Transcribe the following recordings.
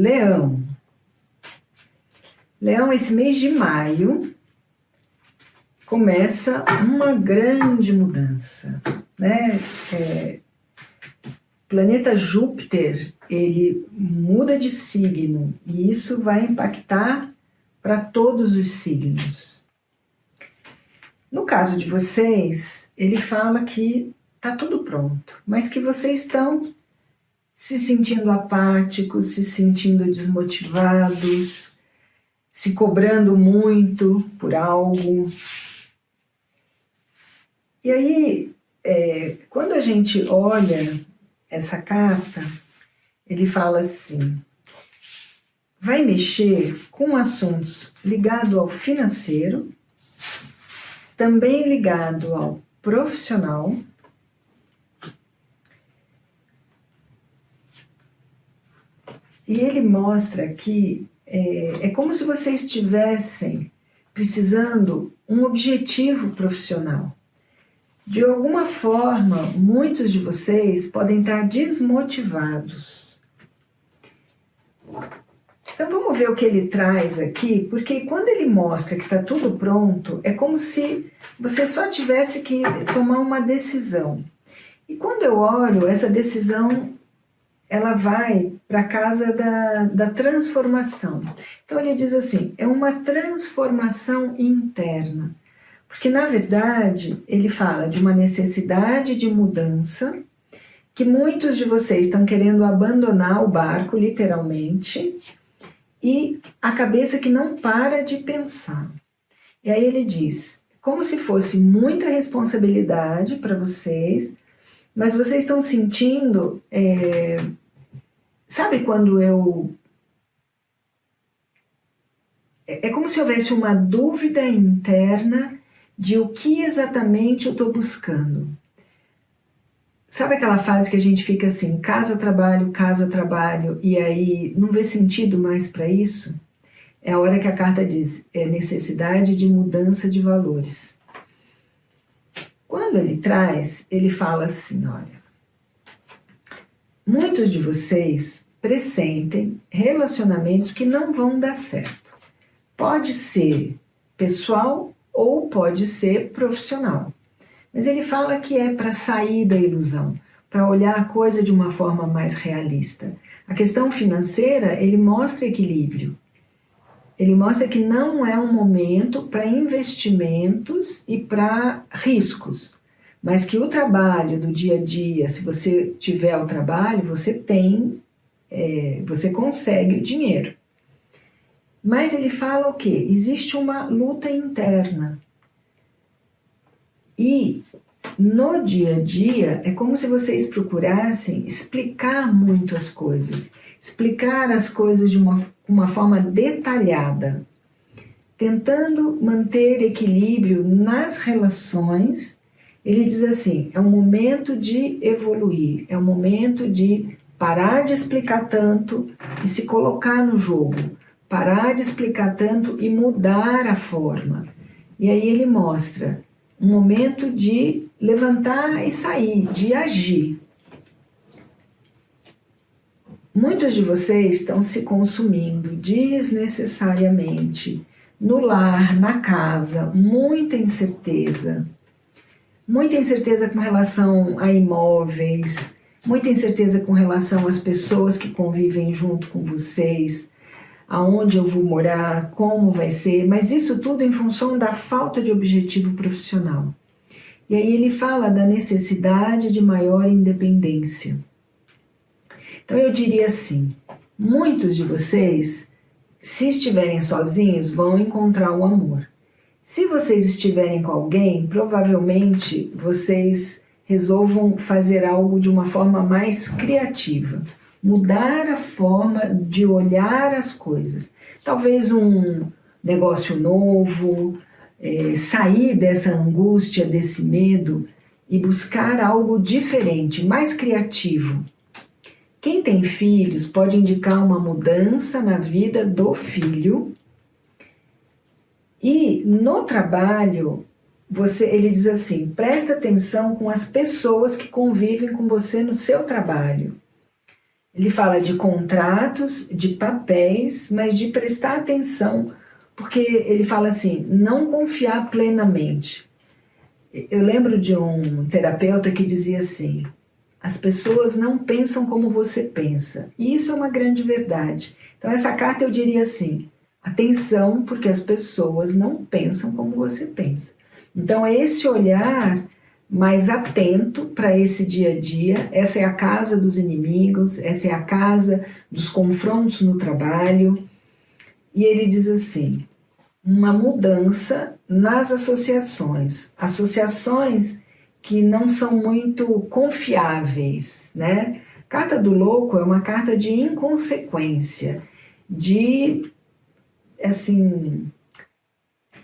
Leão. Leão, esse mês de maio começa uma grande mudança, né? Planeta Júpiter, ele muda de signo e isso vai impactar para todos os signos. No caso de vocês, ele fala que está tudo pronto, mas que vocês estão se sentindo apáticos, se sentindo desmotivados, se cobrando muito por algo. E aí, quando a gente olha essa carta, ele fala assim: vai mexer com assuntos ligados ao financeiro, também ligado ao profissional, e ele mostra que é como se vocês estivessem precisando um objetivo profissional. De alguma forma, muitos de vocês podem estar desmotivados. Então vamos ver o que ele traz aqui, porque quando ele mostra que está tudo pronto, é como se você só tivesse que tomar uma decisão. E quando eu olho, essa decisão, ela vai para a casa da transformação. Então ele diz assim, é uma transformação interna. Porque, na verdade, ele fala de uma necessidade de mudança, que muitos de vocês estão querendo abandonar o barco, literalmente, e a cabeça que não para de pensar. E aí ele diz, como se fosse muita responsabilidade para vocês, mas vocês estão sentindo, sabe quando é como se houvesse uma dúvida interna de o que exatamente eu estou buscando. Sabe aquela fase que a gente fica assim, casa, trabalho, e aí não vê sentido mais para isso? É a hora que a carta diz, é necessidade de mudança de valores. Quando ele traz, ele fala assim, olha, muitos de vocês pressentem relacionamentos que não vão dar certo. Pode ser pessoal ou pode ser profissional. Mas ele fala que é para sair da ilusão, para olhar a coisa de uma forma mais realista. A questão financeira, ele mostra equilíbrio. Ele mostra que não é um momento para investimentos e para riscos, mas que o trabalho do dia a dia, se você tiver o trabalho, você consegue o dinheiro. Mas ele fala o quê? Existe uma luta interna. E no dia a dia é como se vocês procurassem explicar muito as coisas. Explicar as coisas de uma forma detalhada. Tentando manter equilíbrio nas relações. Ele diz assim, é um momento de evoluir. É um momento de parar de explicar tanto e se colocar no jogo. Parar de explicar tanto e mudar a forma. E aí ele mostra um momento de levantar e sair, de agir. Muitos de vocês estão se consumindo desnecessariamente no lar, na casa, muita incerteza. Muita incerteza com relação a imóveis, muita incerteza com relação às pessoas que convivem junto com vocês, aonde eu vou morar, como vai ser, mas isso tudo em função da falta de objetivo profissional. E aí ele fala da necessidade de maior independência. Então eu diria assim, muitos de vocês, se estiverem sozinhos, vão encontrar o amor. Se vocês estiverem com alguém, provavelmente vocês resolvam fazer algo de uma forma mais criativa. Mudar a forma de olhar as coisas. Talvez um negócio novo, sair dessa angústia, desse medo e buscar algo diferente, mais criativo. Quem tem filhos pode indicar uma mudança na vida do filho. E no trabalho, ele diz assim, presta atenção com as pessoas que convivem com você no seu trabalho. Ele fala de contratos, de papéis, mas de prestar atenção, porque ele fala assim, não confiar plenamente. Eu lembro de um terapeuta que dizia assim, as pessoas não pensam como você pensa. E isso é uma grande verdade. Então essa carta eu diria assim, atenção, porque as pessoas não pensam como você pensa. Então é esse olhar mais atento para esse dia a dia. Essa é a casa dos inimigos, essa é a casa dos confrontos no trabalho. E ele diz assim, uma mudança nas associações. Associações que não são muito confiáveis, né? Carta do louco é uma carta de inconsequência, de, assim,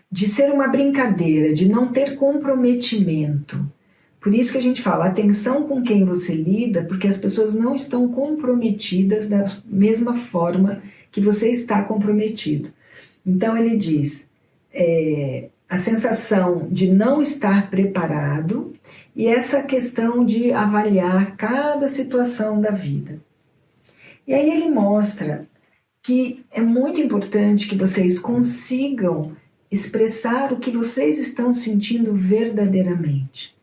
de ser uma brincadeira, de não ter comprometimento. Por isso que a gente fala, atenção com quem você lida, porque as pessoas não estão comprometidas da mesma forma que você está comprometido. Então ele diz, a sensação de não estar preparado e essa questão de avaliar cada situação da vida. E aí ele mostra que é muito importante que vocês consigam expressar o que vocês estão sentindo verdadeiramente.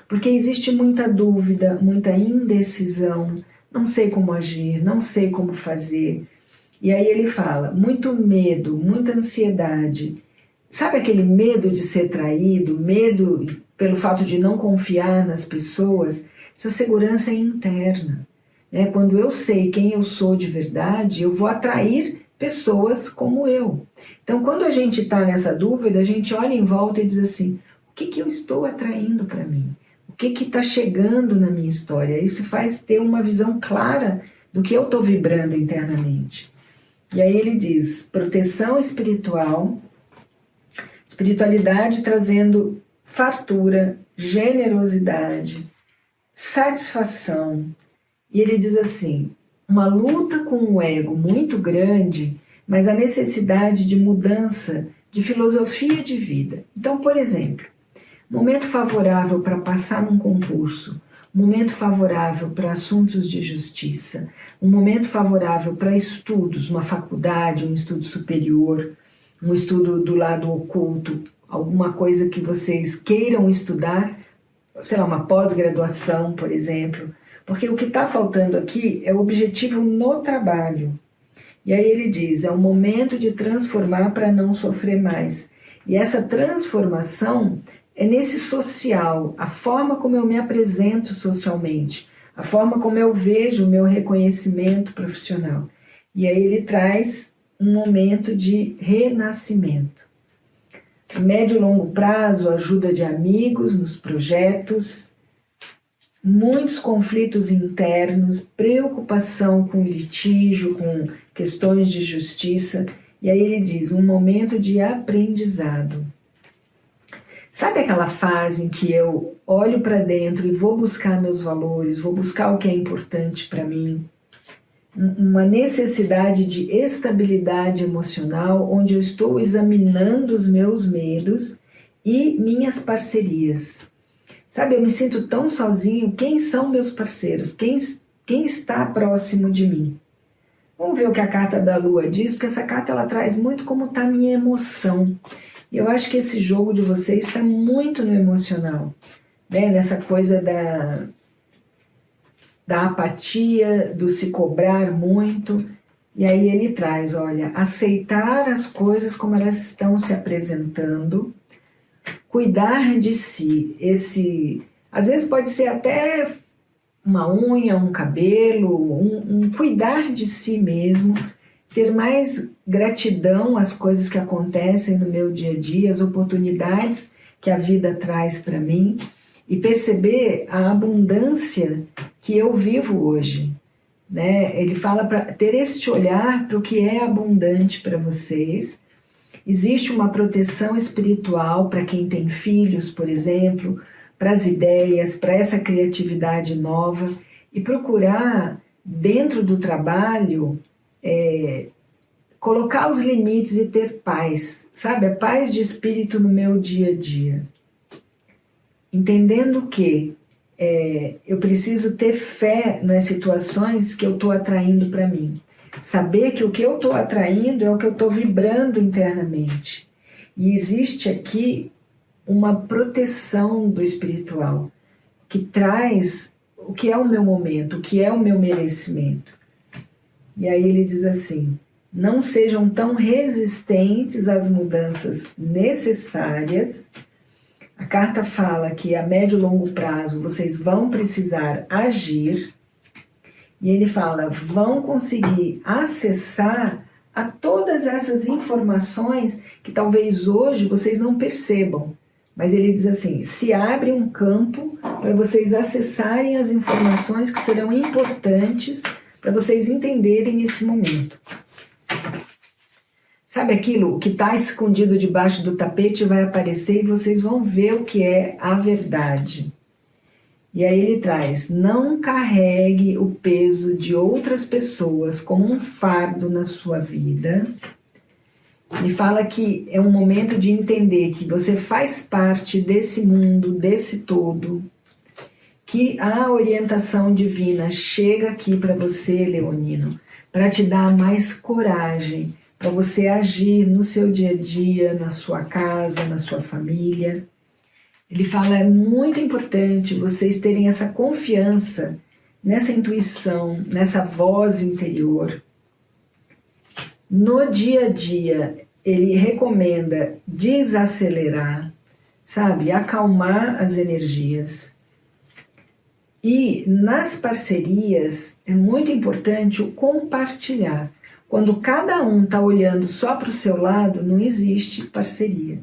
Porque existe muita dúvida, muita indecisão, não sei como agir, não sei como fazer. E aí ele fala, muito medo, muita ansiedade. Sabe aquele medo de ser traído, medo pelo fato de não confiar nas pessoas? Essa segurança é interna. Né? Quando eu sei quem eu sou de verdade, eu vou atrair pessoas como eu. Então, quando a gente está nessa dúvida, a gente olha em volta e diz assim, o que eu estou atraindo para mim? O que está chegando na minha história? Isso faz ter uma visão clara do que eu estou vibrando internamente. E aí ele diz, proteção espiritual, espiritualidade trazendo fartura, generosidade, satisfação. E ele diz assim, uma luta com o ego muito grande, mas a necessidade de mudança de filosofia de vida. Então, por exemplo, momento favorável para passar num concurso, momento favorável para assuntos de justiça, um momento favorável para estudos, uma faculdade, um estudo superior, um estudo do lado oculto, alguma coisa que vocês queiram estudar, sei lá, uma pós-graduação, por exemplo, porque o que está faltando aqui é o objetivo no trabalho. E aí ele diz, é o momento de transformar para não sofrer mais. E essa transformação é nesse social, a forma como eu me apresento socialmente, a forma como eu vejo o meu reconhecimento profissional. E aí ele traz um momento de renascimento. A médio e longo prazo, ajuda de amigos nos projetos, muitos conflitos internos, preocupação com litígio, com questões de justiça. E aí ele diz, um momento de aprendizado. Sabe aquela fase em que eu olho para dentro e vou buscar meus valores, vou buscar o que é importante para mim? Uma necessidade de estabilidade emocional, onde eu estou examinando os meus medos e minhas parcerias. Sabe, eu me sinto tão sozinho, quem são meus parceiros? Quem está próximo de mim? Vamos ver o que a carta da Lua diz, porque essa carta ela traz muito como está a minha emoção. E eu acho que esse jogo de vocês está muito no emocional, né? Nessa coisa da apatia, do se cobrar muito. E aí ele traz, olha, aceitar as coisas como elas estão se apresentando, cuidar de si. Às vezes pode ser até uma unha, um cabelo, um cuidar de si mesmo, ter mais gratidão às coisas que acontecem no meu dia a dia, as oportunidades que a vida traz para mim e perceber a abundância que eu vivo hoje. Né? Ele fala para ter este olhar para o que é abundante para vocês. Existe uma proteção espiritual para quem tem filhos, por exemplo, para as ideias, para essa criatividade nova e procurar, dentro do trabalho, colocar os limites e ter paz, sabe? A paz de espírito no meu dia a dia. Entendendo que eu preciso ter fé nas situações que eu estou atraindo para mim. Saber que o que eu estou atraindo é o que eu estou vibrando internamente. E existe aqui uma proteção do espiritual, que traz o que é o meu momento, o que é o meu merecimento. E aí ele diz assim: não sejam tão resistentes às mudanças necessárias. A carta fala que a médio e longo prazo vocês vão precisar agir. E ele fala, vão conseguir acessar a todas essas informações que talvez hoje vocês não percebam. Mas ele diz assim, se abre um campo para vocês acessarem as informações que serão importantes para vocês entenderem esse momento. Sabe aquilo que está escondido debaixo do tapete vai aparecer e vocês vão ver o que é a verdade. E aí ele traz, não carregue o peso de outras pessoas como um fardo na sua vida. Ele fala que é um momento de entender que você faz parte desse mundo, desse todo, que a orientação divina chega aqui para você, leonino, para te dar mais coragem, para você agir no seu dia a dia, na sua casa, na sua família. Ele fala, é muito importante vocês terem essa confiança nessa intuição, nessa voz interior. No dia a dia, ele recomenda desacelerar, sabe? Acalmar as energias. E nas parcerias, é muito importante o compartilhar. Quando cada um está olhando só para o seu lado, não existe parceria.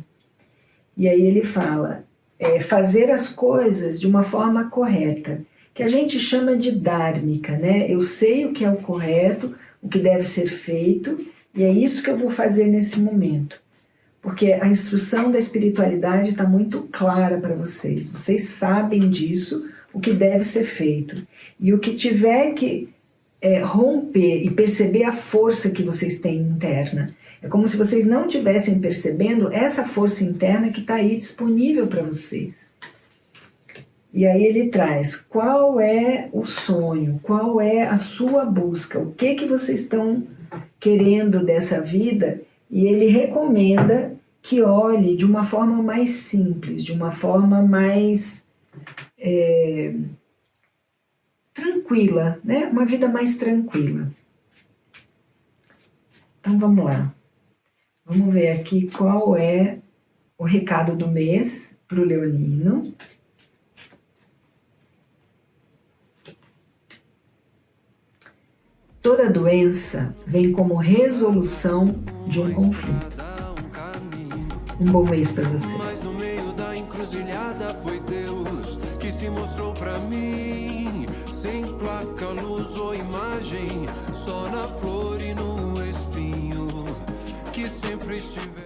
E aí ele fala, fazer as coisas de uma forma correta, que a gente chama de dharmica, né? Eu sei o que é o correto, o que deve ser feito, e é isso que eu vou fazer nesse momento. Porque a instrução da espiritualidade está muito clara para vocês. Vocês sabem disso, o que deve ser feito. E o que tiver que romper e perceber a força que vocês têm interna. É como se vocês não estivessem percebendo essa força interna que está aí disponível para vocês. E aí ele traz, qual é o sonho, qual é a sua busca, o que vocês estão querendo dessa vida, e ele recomenda que olhe de uma forma mais simples, de uma forma mais tranquila, né? Uma vida mais tranquila. Então vamos lá. Vamos ver aqui qual é o recado do mês para o leonino. Toda doença vem como resolução de um conflito. Um bom mês para você. Mas no meio da encruzilhada foi Deus que se mostrou pra mim. Sem placa, luz ou imagem, só na flor e no espinho que sempre estiver.